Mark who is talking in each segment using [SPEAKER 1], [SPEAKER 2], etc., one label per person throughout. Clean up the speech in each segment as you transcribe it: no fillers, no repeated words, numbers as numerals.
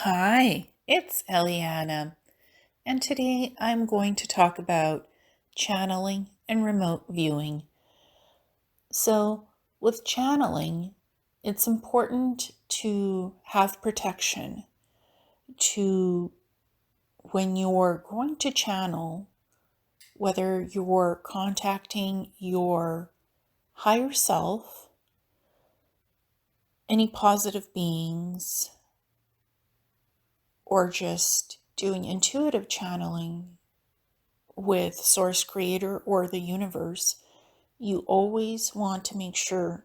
[SPEAKER 1] Hi, it's Ileana, and today I'm going to talk about channeling and remote viewing. So, with channeling, it's important to have protection to when you're going to channel, whether you're contacting your higher self, any positive beings, or just doing intuitive channeling with Source Creator or the universe, you always want to make sure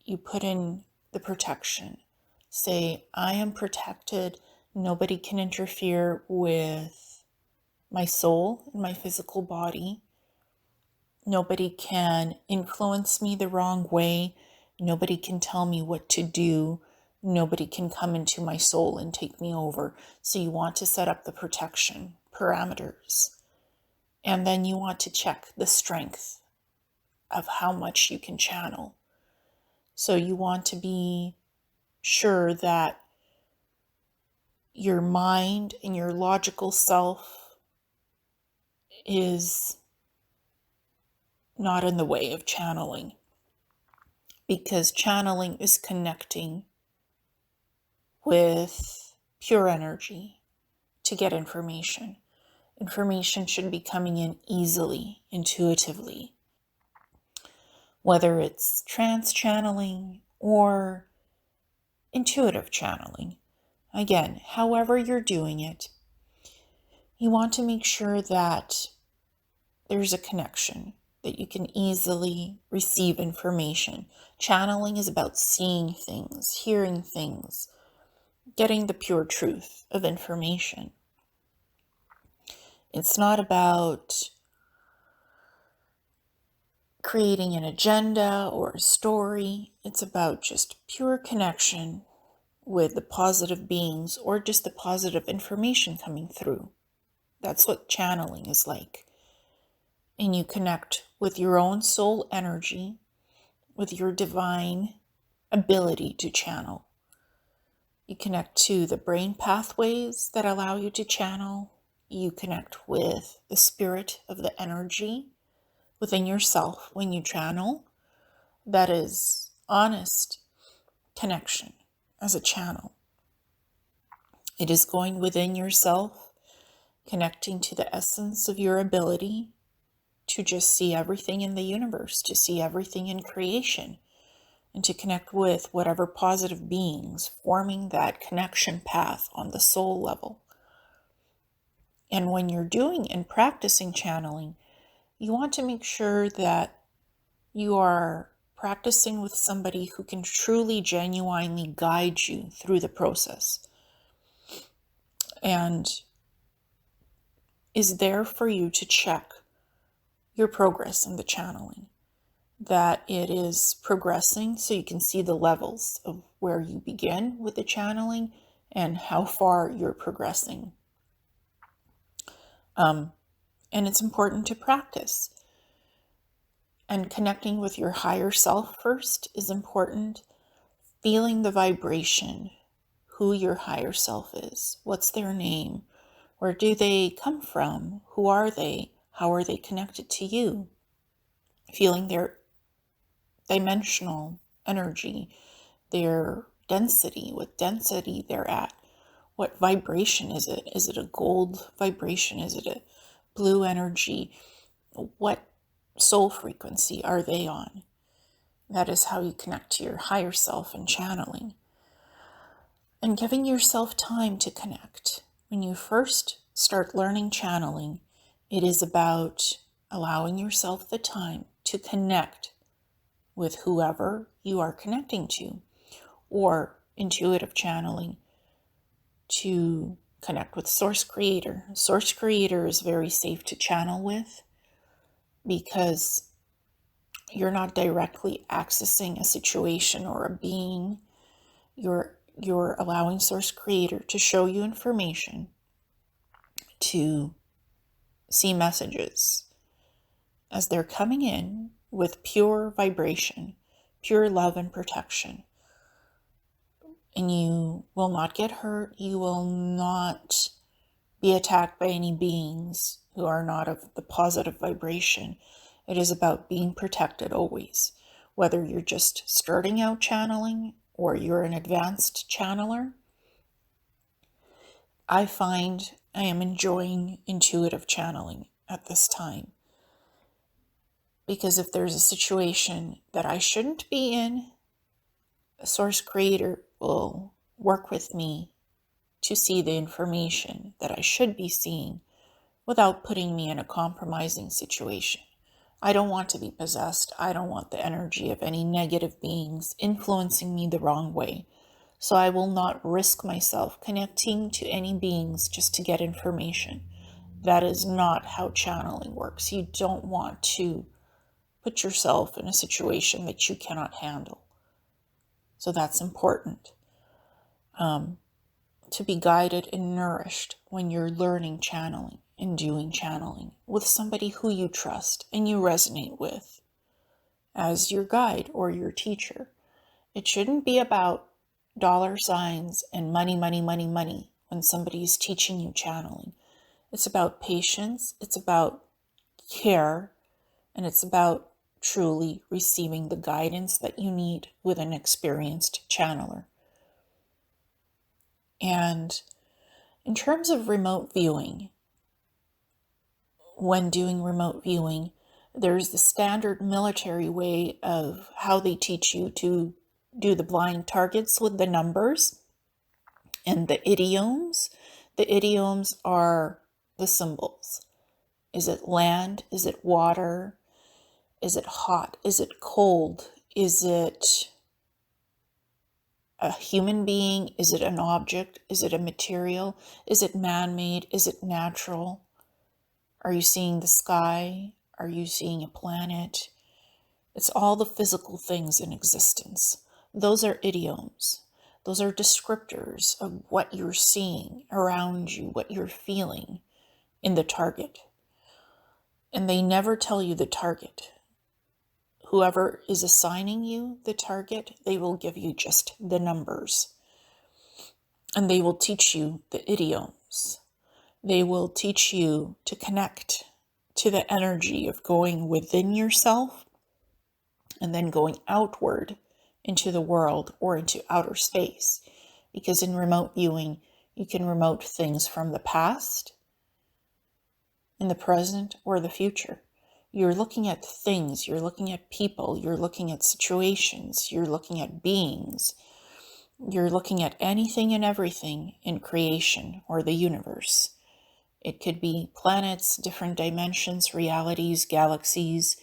[SPEAKER 1] you put in the protection. Say, I am protected. Nobody can interfere with my soul and my physical body. Nobody can influence me the wrong way. Nobody can tell me what to do. Nobody can come into my soul and take me over. So you want to set up the protection parameters. And then you want to check the strength of how much you can channel. So you want to be sure that your mind and your logical self is not in the way of channeling, because channeling is connecting with pure energy to get information. Information should be coming in easily, intuitively, whether it's trance channeling or intuitive channeling. Again, however you're doing it, you want to make sure that there's a connection, that you can easily receive information. Channeling is about seeing things, hearing things, getting the pure truth of information. It's not about creating an agenda or a story. It's about just pure connection with the positive beings or just the positive information coming through. That's what channeling is like. And you connect with your own soul energy, with your divine ability to channel. You connect to the brain pathways that allow you to channel. You connect with the spirit of the energy within yourself when you channel. That is honest connection as a channel. It is going within yourself, connecting to the essence of your ability to just see everything in the universe, to see everything in creation, and to connect with whatever positive beings, forming that connection path on the soul level. And when you're doing and practicing channeling, you want to make sure that you are practicing with somebody who can truly, genuinely guide you through the process and is there for you to check your progress in the channeling, that it is progressing so you can see the levels of where you begin with the channeling and how far you're progressing. And it's important to practice. And connecting with your higher self first is important. Feeling the vibration, who your higher self is, what's their name, where do they come from, who are they, how are they connected to you? Feeling their dimensional energy, their density, what density they're at. What vibration is it? Is it a gold vibration? Is it a blue energy? What soul frequency are they on? That is how you connect to your higher self in channeling. And giving yourself time to connect. When you first start learning channeling, it is about allowing yourself the time to connect with whoever you are connecting to, or intuitive channeling to connect with Source Creator. Source Creator is very safe to channel with because you're not directly accessing a situation or a being. You're allowing Source Creator to show you information, to see messages as they're coming in with pure vibration, pure love and protection. and you will not get hurt. You will not be attacked by any beings who are not of the positive vibration. It is about being protected always, whether you're just starting out channeling or you're an advanced channeler. I find I am enjoying intuitive channeling at this time, because if there's a situation that I shouldn't be in, a source creator will work with me to see the information that I should be seeing without putting me in a compromising situation. I don't want to be possessed. I don't want the energy of any negative beings influencing me the wrong way. So I will not risk myself connecting to any beings just to get information. That is not how channeling works. You don't want to put yourself in a situation that you cannot handle. So that's important. To be guided and nourished when you're learning channeling and doing channeling with somebody who you trust and you resonate with as your guide or your teacher. It shouldn't be about dollar signs and money, money, money, money when somebody is teaching you channeling. It's about patience, it's about care, and it's about truly receiving the guidance that you need with an experienced channeler. And in terms of remote viewing, when doing remote viewing, there's the standard military way of how they teach you to do the blind targets with the numbers and the idioms. The idioms are the symbols. Is it land? Is it water? Is it hot? Is it cold? Is it a human being? Is it an object? Is it a material? Is it man-made? Is it natural? Are you seeing the sky? Are you seeing a planet? It's all the physical things in existence. Those are idioms. Those are descriptors of what you're seeing around you, what you're feeling in the target. And they never tell you the target. Whoever is assigning you the target, they will give you just the numbers. And they will teach you the idioms. They will teach you to connect to the energy of going within yourself and then going outward into the world or into outer space. Because in remote viewing, you can remote things from the past, in the present, or the future. You're looking at things, you're looking at people, you're looking at situations, you're looking at beings, you're looking at anything and everything in creation or the universe. It could be planets, different dimensions, realities, galaxies,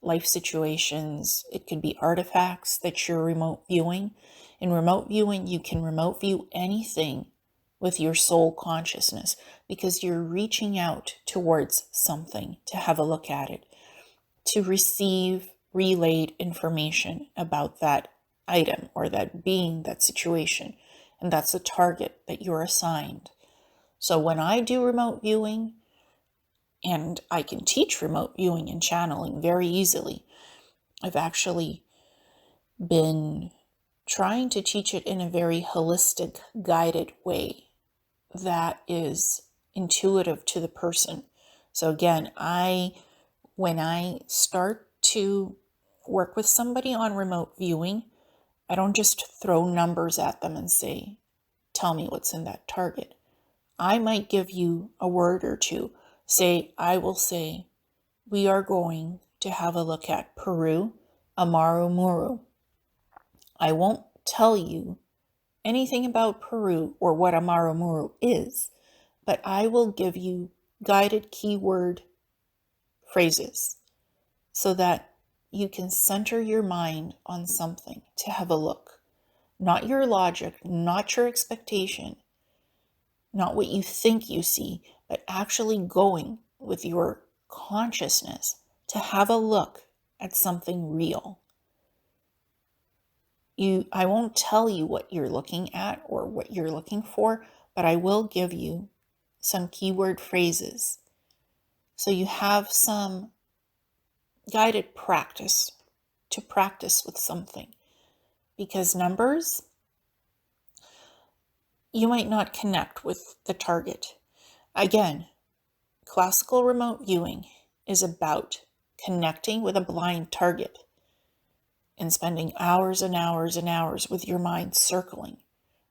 [SPEAKER 1] life situations. It could be artifacts that you're remote viewing. In remote viewing, you can remote view anything with your soul consciousness because you're reaching out towards something to have a look at it, to receive relayed information about that item or that being, that situation. And that's a target that you're assigned. So when I do remote viewing, and I can teach remote viewing and channeling very easily, I've actually been trying to teach it in a very holistic, guided way that is intuitive to the person. So again, when I start to work with somebody on remote viewing, I don't just throw numbers at them and say, tell me what's in that target. I might give you a word or two. I will say, we are going to have a look at Peru, Amaru Muru. I won't tell you anything about Peru or what Amaru Muru is, but I will give you guided keyword phrases so that you can center your mind on something to have a look. Not your logic, not your expectation, not what you think you see, but actually going with your consciousness to have a look at something real. I won't tell you what you're looking at or what you're looking for, but I will give you some keyword phrases so you have some guided practice to practice with something. Because numbers, you might not connect with the target. Again, classical remote viewing is about connecting with a blind target and spending hours and hours and hours with your mind circling,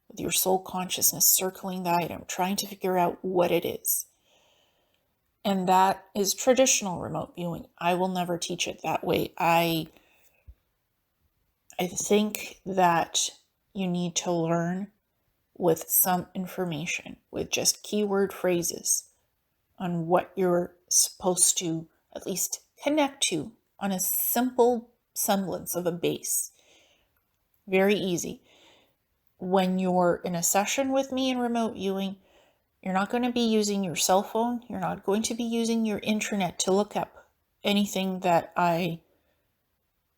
[SPEAKER 1] with your soul consciousness circling the item, trying to figure out what it is. And that is traditional remote viewing. I will never teach it that way. I think that you need to learn with some information, with just keyword phrases on what you're supposed to at least connect to on a simple semblance of a base. Very easy. When you're in a session with me in remote viewing, you're not going to be using your cell phone. You're not going to be using your internet to look up anything that I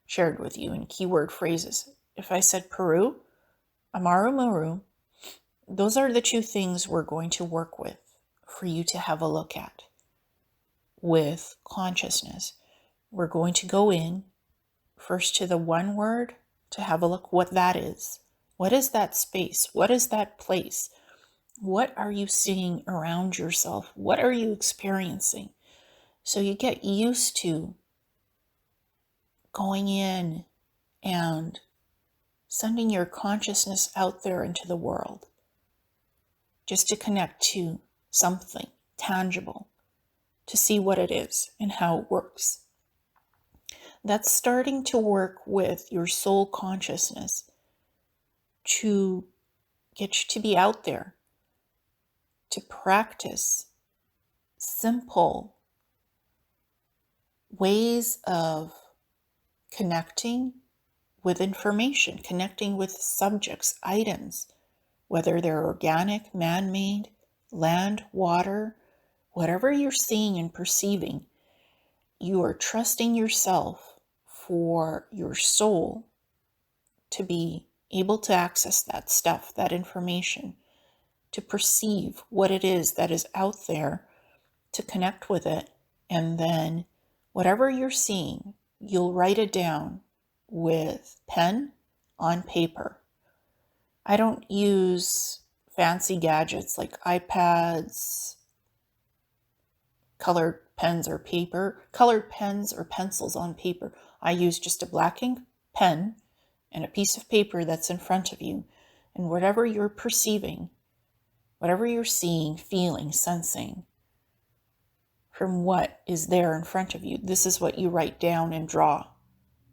[SPEAKER 1] shared with you in keyword phrases. If I said Peru, Amaru Muru, those are the two things we're going to work with for you to have a look at with consciousness. We're going to go in first to the one word to have a look what that is. What is that space? What is that place? What are you seeing around yourself? What are you experiencing? So you get used to going in and sending your consciousness out there into the world just to connect to something tangible, to see what it is and how it works. That's starting to work with your soul consciousness to get you to be out there, to practice simple ways of connecting with information, connecting with subjects, items, whether they're organic, man-made, land, water, whatever you're seeing and perceiving, you are trusting yourself for your soul to be able to access that stuff, that information, to perceive what it is that is out there, to connect with it, and then whatever you're seeing, you'll write it down with pen on paper. I don't use fancy gadgets like iPads, colored pens or pencils on paper. I use just a black ink pen and a piece of paper that's in front of you. And whatever you're perceiving, whatever you're seeing, feeling, sensing, from what is there in front of you, this is what you write down and draw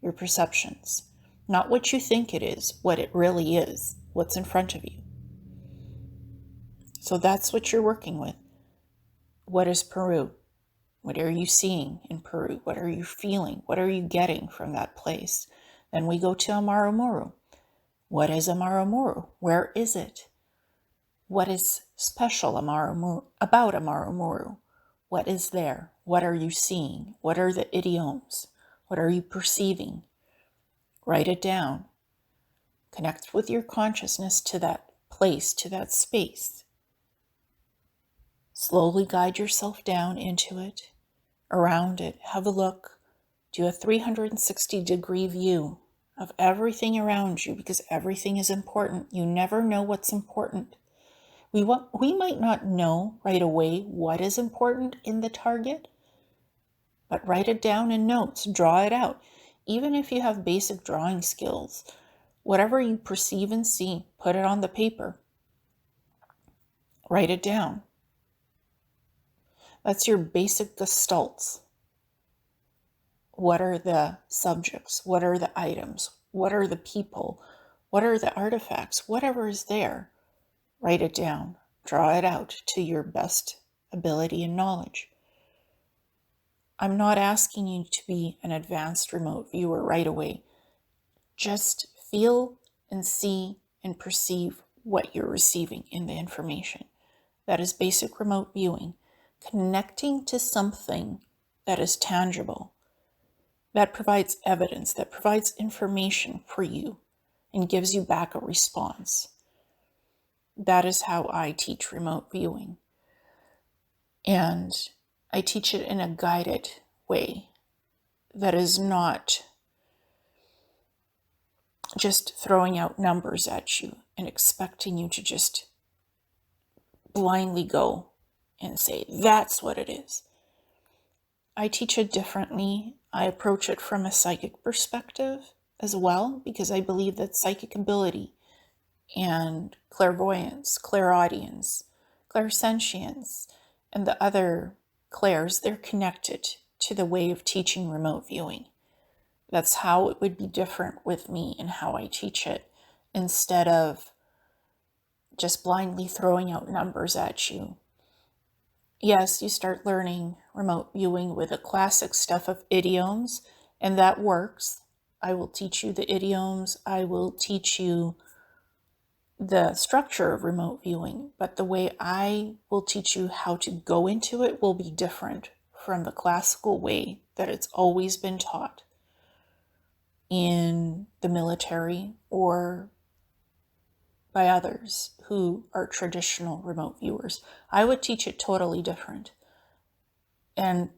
[SPEAKER 1] your perceptions. Not what you think it is, what it really is, what's in front of you. So that's what you're working with. What is Peru? What are you seeing in Peru? What are you feeling? What are you getting from that place? Then we go to Amaru Muru. What is Amaru Muru? Where is it? What is special about Amaru Muru? What is there? What are you seeing? What are the idioms? What are you perceiving? Write it down. Connect with your consciousness to that place, to that space. Slowly guide yourself down into it, around it. Have a look. Do a 360-degree view of everything around you, because everything is important. You never know what's important. We might not know right away what is important in the target, but write it down in notes, draw it out. Even if you have basic drawing skills, whatever you perceive and see, put it on the paper. Write it down. That's your basic gestalts. What are the subjects? What are the items? What are the people? What are the artifacts? Whatever is there, write it down. Draw it out to your best ability and knowledge. I'm not asking you to be an advanced remote viewer right away. Just feel and see and perceive what you're receiving in the information. That is basic remote viewing. Connecting to something that is tangible, that provides evidence, that provides information for you and gives you back a response. That is how I teach remote viewing. And I teach it in a guided way that is not just throwing out numbers at you and expecting you to just blindly go and say, that's what it is. I teach it differently. I approach it from a psychic perspective as well, because I believe that psychic ability and clairvoyance, clairaudience, clairsentience, and the other clairs, they're connected to the way of teaching remote viewing. That's how it would be different with me and how I teach it, instead of just blindly throwing out numbers at you. Yes, you start learning remote viewing with the classic stuff of idioms, and that works. I will teach you the idioms. I will teach you the structure of remote viewing, but the way I will teach you how to go into it will be different from the classical way that it's always been taught in the military or by others who are traditional remote viewers. I would teach it totally different. And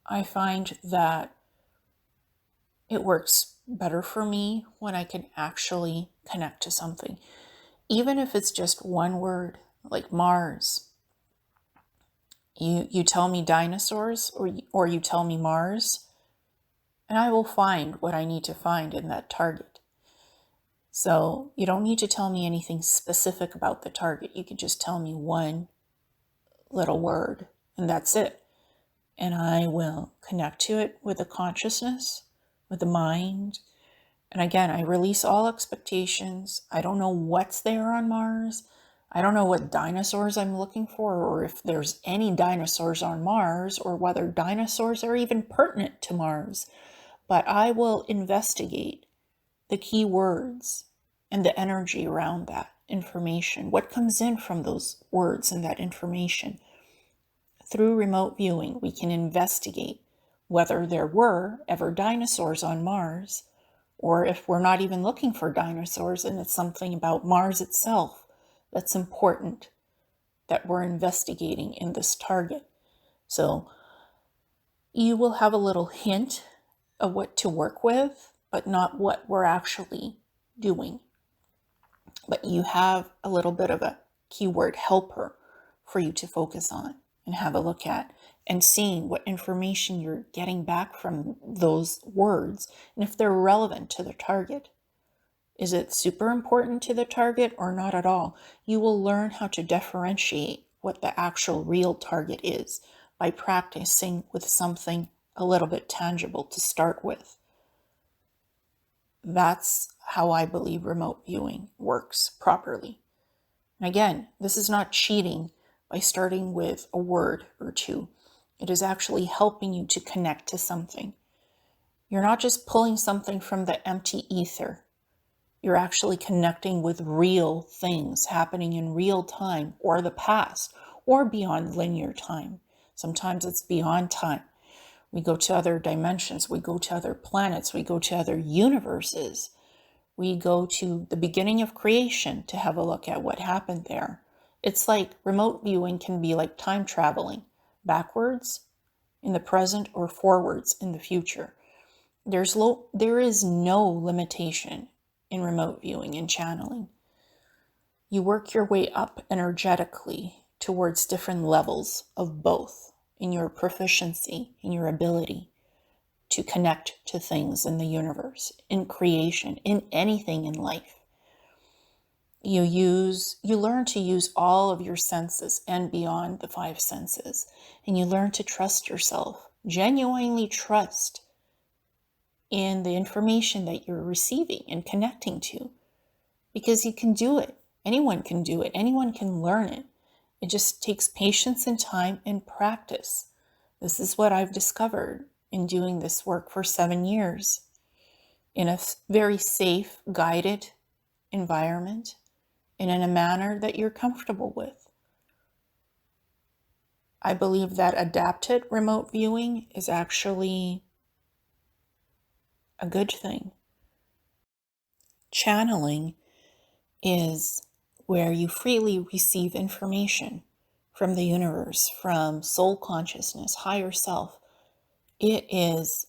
[SPEAKER 1] I find that it works better for me when I can actually connect to something. Even if it's just one word, like Mars. You tell me dinosaurs or you tell me Mars, and I will find what I need to find in that target. So you don't need to tell me anything specific about the target. You could just tell me one little word, and that's it. And I will connect to it with the consciousness, with the mind. And again, I release all expectations. I don't know what's there on Mars. I don't know what dinosaurs I'm looking for, or if there's any dinosaurs on Mars, or whether dinosaurs are even pertinent to Mars. But I will investigate the key words and the energy around that information. What comes in from those words and that information? Through remote viewing, we can investigate whether there were ever dinosaurs on Mars, or if we're not even looking for dinosaurs and it's something about Mars itself that's important that we're investigating in this target. So you will have a little hint of what to work with, but not what we're actually doing. But you have a little bit of a keyword helper for you to focus on and have a look at, and seeing what information you're getting back from those words, and if they're relevant to the target. Is it super important to the target or not at all? You will learn how to differentiate what the actual real target is by practicing with something a little bit tangible to start with. That's how I believe remote viewing works properly. And again, this is not cheating by starting with a word or two. It is actually helping you to connect to something. You're not just pulling something from the empty ether. You're actually connecting with real things happening in real time, or the past, or beyond linear time. Sometimes it's beyond time. We go to other dimensions. We go to other planets. We go to other universes. We go to the beginning of creation to have a look at what happened there. It's like remote viewing can be like time traveling, backwards in the present or forwards in the future. There is no limitation in remote viewing and channeling. You work your way up energetically towards different levels of both in your proficiency, in your ability to connect to things in the universe, in creation, in anything in life. You learn to use all of your senses and beyond the five senses, and you learn to trust yourself, genuinely trust in the information that you're receiving and connecting to, because you can do it. Anyone can do it. Anyone can learn it. It just takes patience and time and practice. This is what I've discovered in doing this work for 7 years in a very safe, guided environment and in a manner that you're comfortable with. I believe that adapted remote viewing is actually a good thing. Channeling is where you freely receive information from the universe, from soul consciousness, higher self. It is,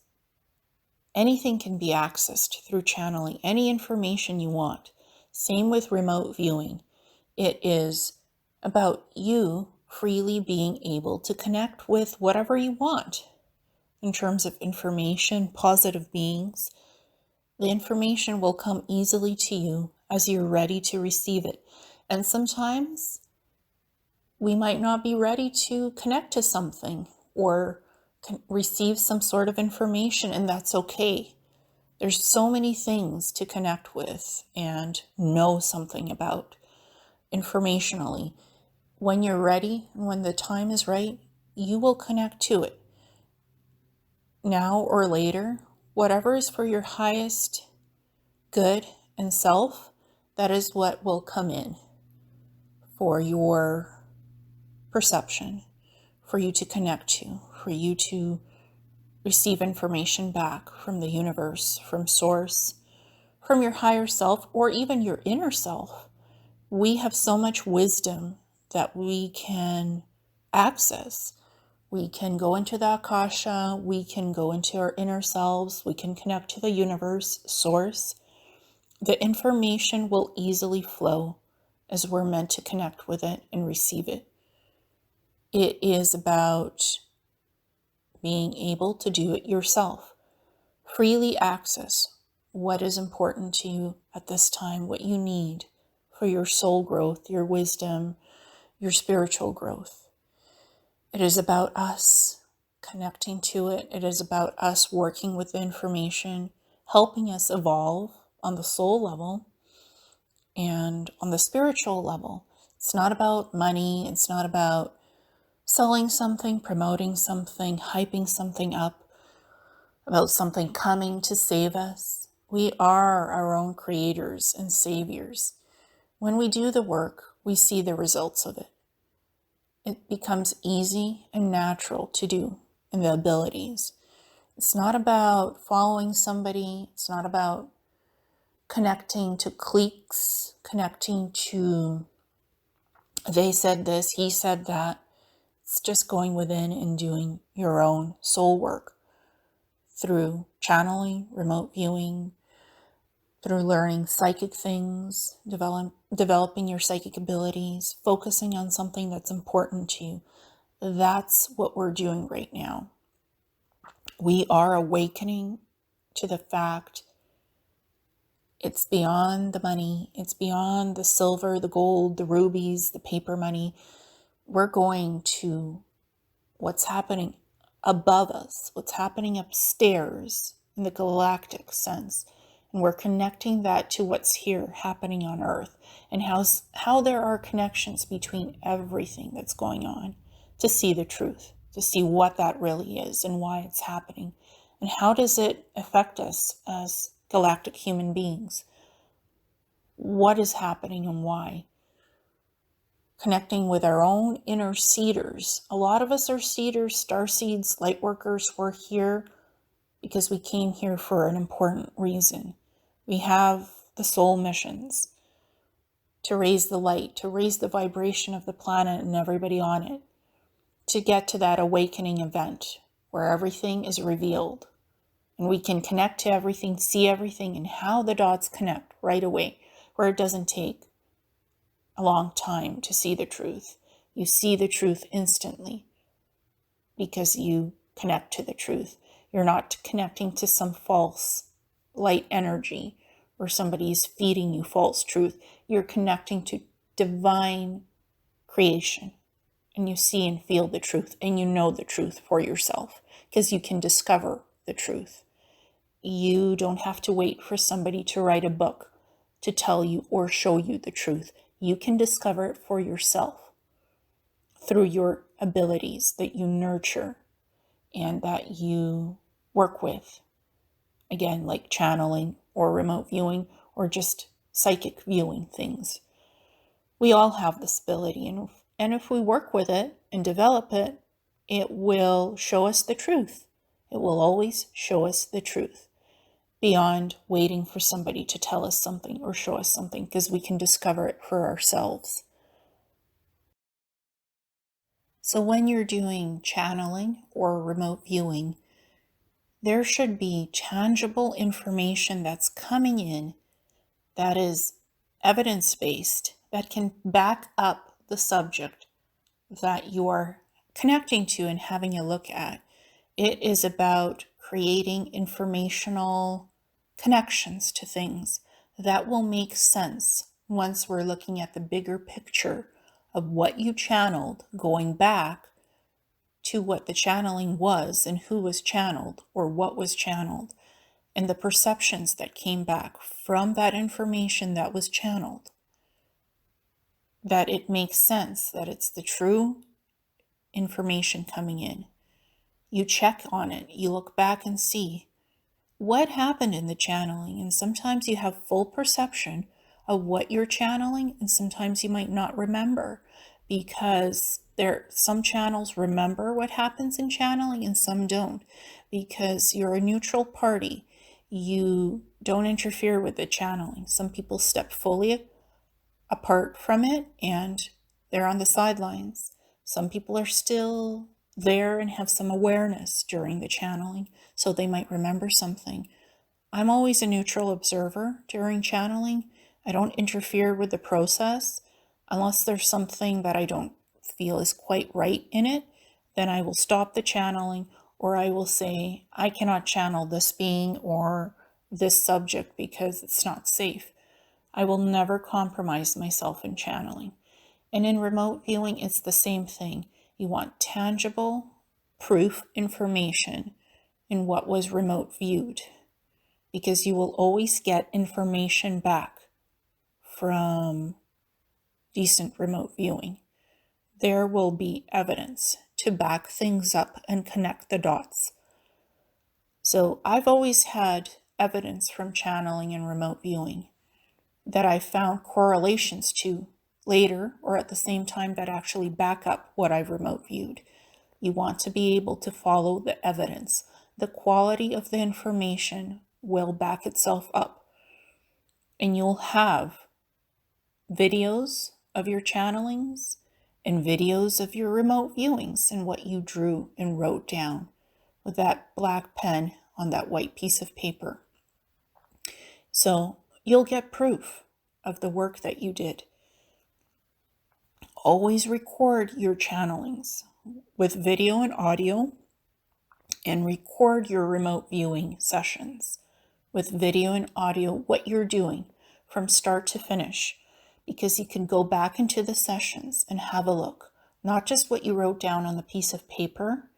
[SPEAKER 1] anything can be accessed through channeling, any information you want. Same with remote viewing. It is about you freely being able to connect with whatever you want in terms of information, positive beings. The information will come easily to you as you're ready to receive it. And sometimes we might not be ready to connect to something or receive some sort of information, and that's okay. There's so many things to connect with and know something about informationally. When you're ready, when the time is right, you will connect to it. Now or later, whatever is for your highest good and self, that is what will come in for your perception, for you to connect to, for you to receive information back from the universe, from source, from your higher self, or even your inner self. We have so much wisdom that we can access. We can go into the Akasha, we can go into our inner selves, we can connect to the universe, source. The information will easily flow as we're meant to connect with it and receive it. It is about being able to do it yourself. Freely access what is important to you at this time, what you need for your soul growth, your wisdom, your spiritual growth. It is about us connecting to it. It is about us working with the information, helping us evolve on the soul level and on the spiritual level. It's not about money. It's not about selling something, promoting something, hyping something up, about something coming to save us. We are our own creators and saviors. When we do the work, we see the results of it. It becomes easy and natural to do in the abilities. It's not about following somebody. It's not about connecting to cliques, connecting to they said this, he said that. It's just going within and doing your own soul work through channeling, remote viewing, through learning psychic things, developing your psychic abilities, focusing on something that's important to you. That's what we're doing right now. We are awakening to the fact it's beyond the money. It's beyond the silver, the gold, the rubies, the paper money. We're going to what's happening above us, what's happening upstairs in the galactic sense. And we're connecting that to what's here happening on Earth and how there are connections between everything that's going on to see the truth, to see what that really is and why it's happening. And how does it affect us as galactic human beings? What is happening and why? Connecting with our own inner seeders. A lot of us are seeders, star seeds, light workers. We're here because we came here for an important reason. We have the soul missions to raise the light, to raise the vibration of the planet and everybody on it, to get to that awakening event where everything is revealed and we can connect to everything, see everything, and how the dots connect right away, where it doesn't take a long time to see the truth. You see the truth instantly because you connect to the truth. You're not connecting to some false light energy or somebody's feeding you false truth. You're connecting to divine creation, and you see and feel the truth, and you know the truth for yourself because you can discover the truth. You don't have to wait for somebody to write a book to tell you or show you the truth. You can discover it for yourself through your abilities that you nurture and that you work with. Again, like channeling or remote viewing or just psychic viewing things. We all have this ability, and if we work with it and develop it, it will show us the truth. It will always show us the truth beyond waiting for somebody to tell us something or show us something, because we can discover it for ourselves. So when you're doing channeling or remote viewing, there should be tangible information that's coming in that is evidence-based, that can back up the subject that you are connecting to and having a look at. It is about creating informational connections to things that will make sense once we're looking at the bigger picture of what you channeled, going back to what the channeling was and who was channeled or what was channeled, and the perceptions that came back from that information that was channeled. That it makes sense, that it's the true information coming in. You check on it, you look back and see what happened in the channeling. And sometimes you have full perception of what you're channeling, and sometimes you might not remember, because some channels remember what happens in channeling and some don't, because you're a neutral party. You don't interfere with the channeling. Some people step fully apart from it and they're on the sidelines. Some people are still there and have some awareness during the channeling, so they might remember something. I'm always a neutral observer during channeling. I don't interfere with the process unless there's something that I don't feel is quite right in it. Then I will stop the channeling, or I will say, I cannot channel this being or this subject because it's not safe. I will never compromise myself in channeling. And in remote viewing, it's the same thing. You want tangible proof information in what was remote viewed, because you will always get information back from decent remote viewing. There will be evidence to back things up and connect the dots. So I've always had evidence from channeling and remote viewing that I found correlations to later or at the same time that actually back up what I've remote viewed. You want to be able to follow the evidence. The quality of the information will back itself up. And you'll have videos of your channelings and videos of your remote viewings and what you drew and wrote down with that black pen on that white piece of paper. So you'll get proof of the work that you did. Always record your channelings with video and audio, and record your remote viewing sessions with video and audio, what you're doing from start to finish, because you can go back into the sessions and have a look, not just what you wrote down on the piece of paper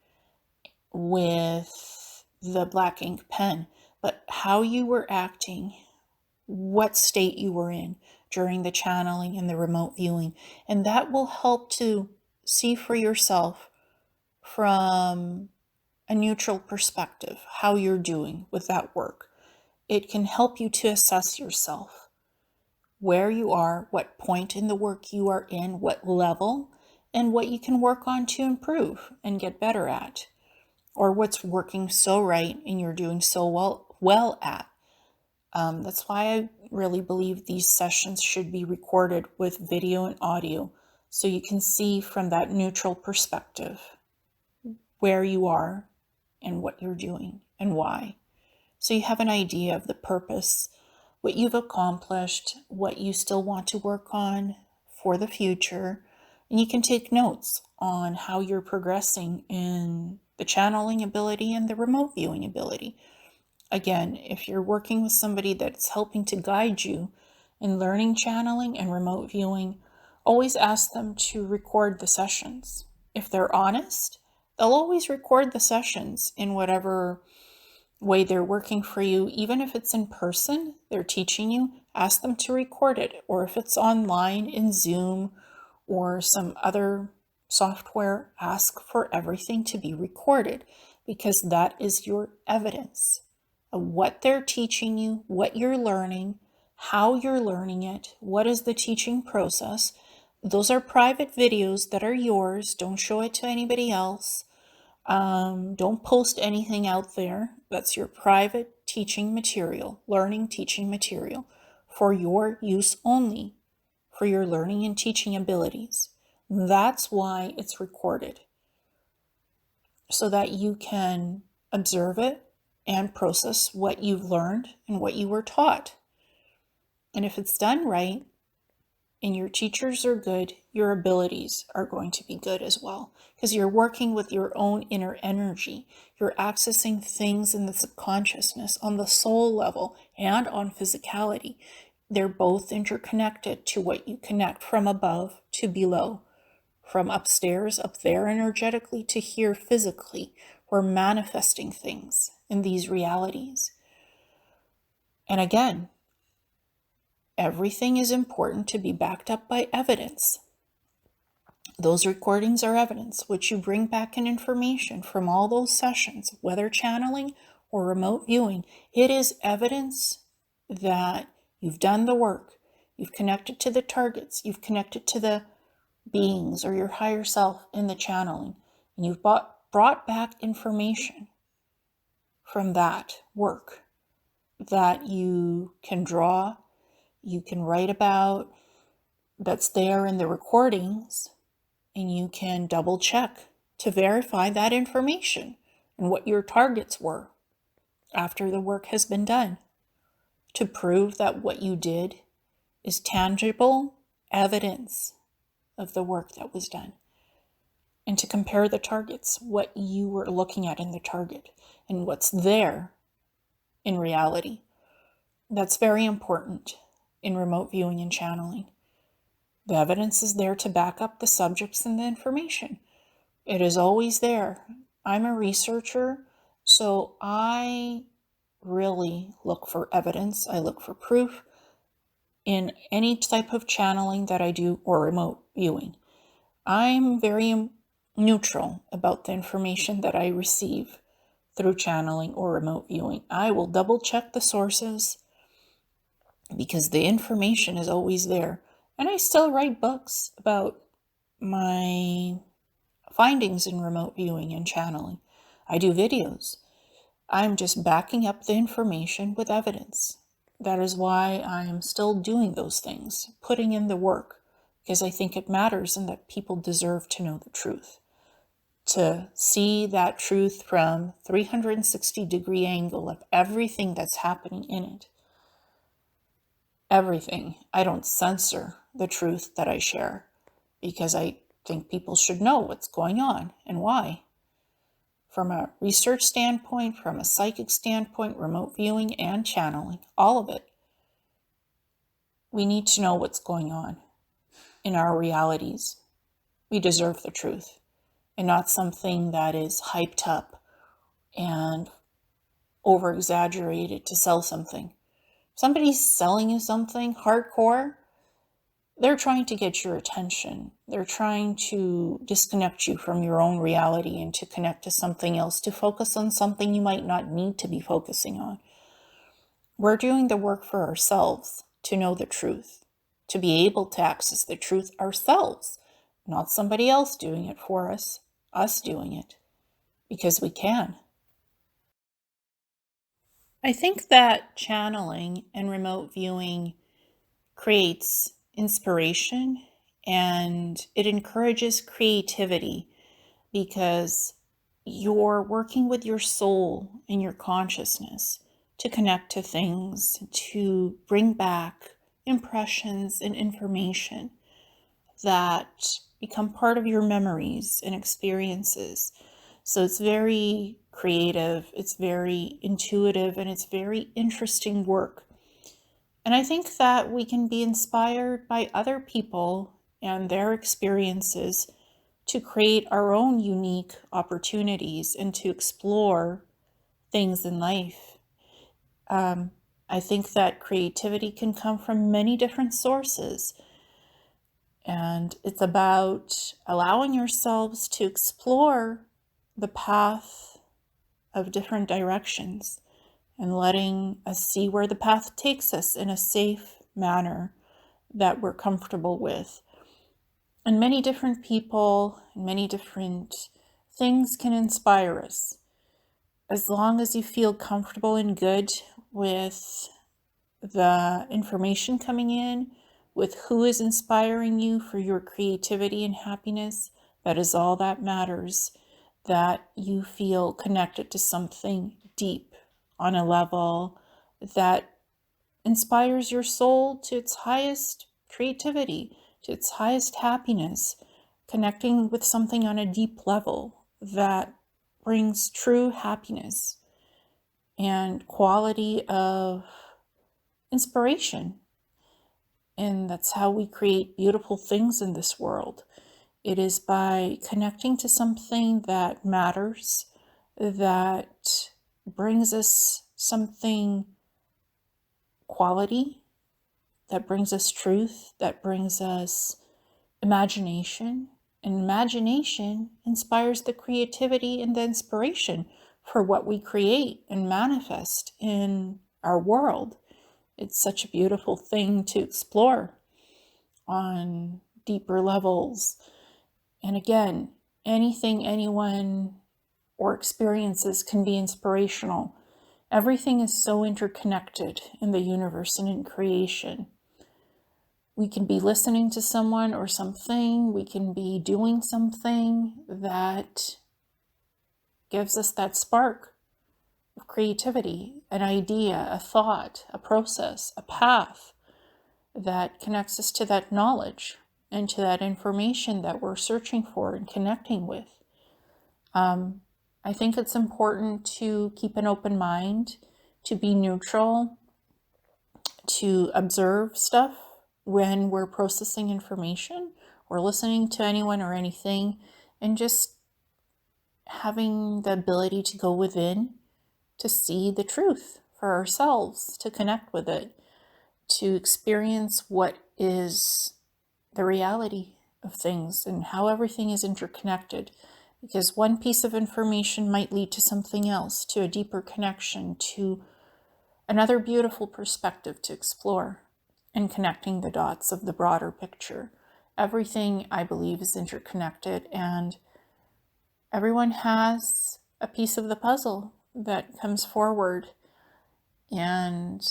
[SPEAKER 1] with the black ink pen, but how you were acting, what state you were in during the channeling and the remote viewing. And that will help to see for yourself from a neutral perspective how you're doing with that work. It can help you to assess yourself, where you are, what point in the work you are in, what level, and what you can work on to improve and get better at, or what's working so right and you're doing so well at. That's why I really believe these sessions should be recorded with video and audio, so you can see from that neutral perspective where you are and what you're doing and why. So you have an idea of the purpose, what you've accomplished, what you still want to work on for the future, and you can take notes on how you're progressing in the channeling ability and the remote viewing ability. Again, if you're working with somebody that's helping to guide you in learning channeling and remote viewing, always ask them to record the sessions. If they're honest, they'll always record the sessions in whatever way they're working for you. Even if it's in person, they're teaching you, ask them to record it. Or if it's online in Zoom or some other software, ask for everything to be recorded, because that is your evidence of what they're teaching you, what you're learning, how you're learning it, what is the teaching process. Those are private videos that are yours. Don't show it to anybody else. Don't post anything out there. That's your private teaching material, learning teaching material, for your use only, for your learning and teaching abilities. That's why it's recorded, so that you can observe it and process what you've learned and what you were taught. And if it's done right and your teachers are good, your abilities are going to be good as well, because you're working with your own inner energy. You're accessing things in the subconsciousness on the soul level and on physicality. They're both interconnected to what you connect from above to below, from upstairs, up there energetically, to here physically. We're manifesting things in these realities. And again, everything is important to be backed up by evidence. Those recordings are evidence, which you bring back in information from all those sessions, whether channeling or remote viewing. It is evidence that you've done the work. You've connected to the targets. You've connected to the beings or your higher self in the channeling. And you've brought back information from that work that you can draw, you can write about, that's there in the recordings, and you can double check to verify that information and what your targets were after the work has been done, to prove that what you did is tangible evidence of the work that was done, and to compare the targets, what you were looking at in the target and what's there in reality. That's very important in remote viewing and channeling. The evidence is there to back up the subjects and the information. It is always there. I'm a researcher, so I really look for evidence. I look for proof in any type of channeling that I do or remote viewing. I'm very neutral about the information that I receive through channeling or remote viewing. I will double check the sources because the information is always there. And I still write books about my findings in remote viewing and channeling. I do videos. I'm just backing up the information with evidence. That is why I am still doing those things, putting in the work, because I think it matters and that people deserve to know the truth. To see that truth from 360-degree angle of everything that's happening in it. Everything. I don't censor the truth that I share because I think people should know what's going on and why. From a research standpoint, from a psychic standpoint, remote viewing and channeling, all of it. We need to know what's going on in our realities. We deserve the truth and not something that is hyped up and over-exaggerated to sell something. If somebody's selling you something hardcore, they're trying to get your attention. They're trying to disconnect you from your own reality and to connect to something else, to focus on something you might not need to be focusing on. We're doing the work for ourselves to know the truth, to be able to access the truth ourselves, not somebody else doing it for us doing it, because we can. I think that channeling and remote viewing creates inspiration and it encourages creativity because you're working with your soul and your consciousness to connect to things, to bring back impressions and information that become part of your memories and experiences. So it's very creative, it's very intuitive, and it's very interesting work. And I think that we can be inspired by other people and their experiences to create our own unique opportunities and to explore things in life. I think that creativity can come from many different sources. And it's about allowing yourselves to explore the path of different directions and letting us see where the path takes us in a safe manner that we're comfortable with. And many different people, many different things can inspire us. As long as you feel comfortable and good with the information coming in, with who is inspiring you for your creativity and happiness, that is all that matters. That you feel connected to something deep on a level that inspires your soul to its highest creativity, to its highest happiness, connecting with something on a deep level that brings true happiness and quality of inspiration. And that's how we create beautiful things in this world. It is by connecting to something that matters, that brings us something quality, that brings us truth, that brings us imagination. And imagination inspires the creativity and the inspiration for what we create and manifest in our world. It's such a beautiful thing to explore on deeper levels. And again, anything anyone or experiences can be inspirational. Everything is so interconnected in the universe and in creation. We can be listening to someone or something, we can be doing something that gives us that spark of creativity, an idea, a thought, a process, a path that connects us to that knowledge and to that information that we're searching for and connecting with. I think it's important to keep an open mind, to be neutral, to observe stuff when we're processing information or listening to anyone or anything, and just having the ability to go within to see the truth for ourselves, to connect with it, to experience what is the reality of things and how everything is interconnected. Because one piece of information might lead to something else, to a deeper connection, to another beautiful perspective to explore, and connecting the dots of the broader picture. Everything, I believe, is interconnected, and everyone has a piece of the puzzle that comes forward. And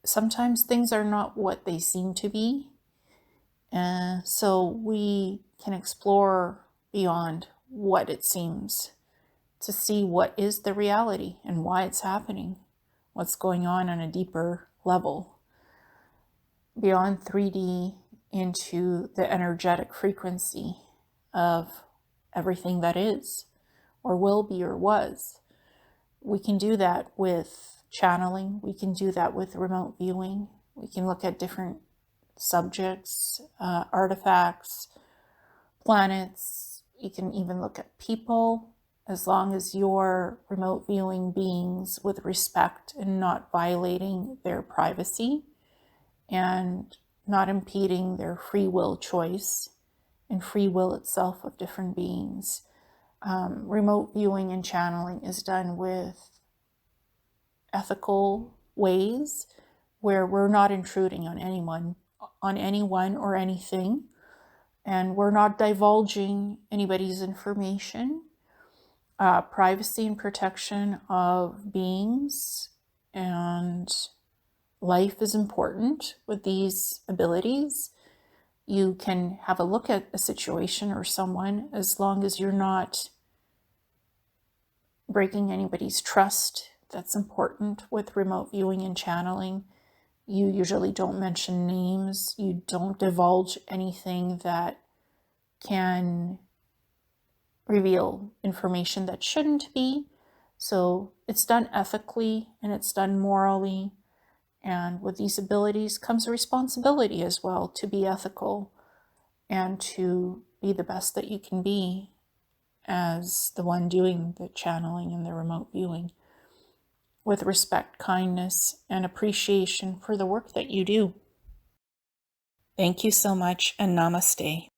[SPEAKER 1] sometimes things are not what they seem to be. So we can explore beyond what it seems to see what is the reality and why it's happening, what's going on a deeper level, beyond 3D into the energetic frequency of everything that is, or will be, or was. We can do that with channeling. We can do that with remote viewing. We can look at different subjects, artifacts, planets. You can even look at people, as long as you're remote viewing beings with respect and not violating their privacy and not impeding their free will choice and free will itself of different beings. Remote viewing and channeling is done with ethical ways where we're not intruding on anyone or anything, and we're not divulging anybody's information. Privacy and protection of beings and life is important with these abilities. You can have a look at a situation or someone, as long as you're not breaking anybody's trust. That's important with remote viewing and channeling. You usually don't mention names. You don't divulge anything that can reveal information that shouldn't be. So it's done ethically and it's done morally. And with these abilities comes a responsibility as well to be ethical and to be the best that you can be as the one doing the channeling and the remote viewing, with respect, kindness, and appreciation for the work that you do. Thank you so much, and namaste.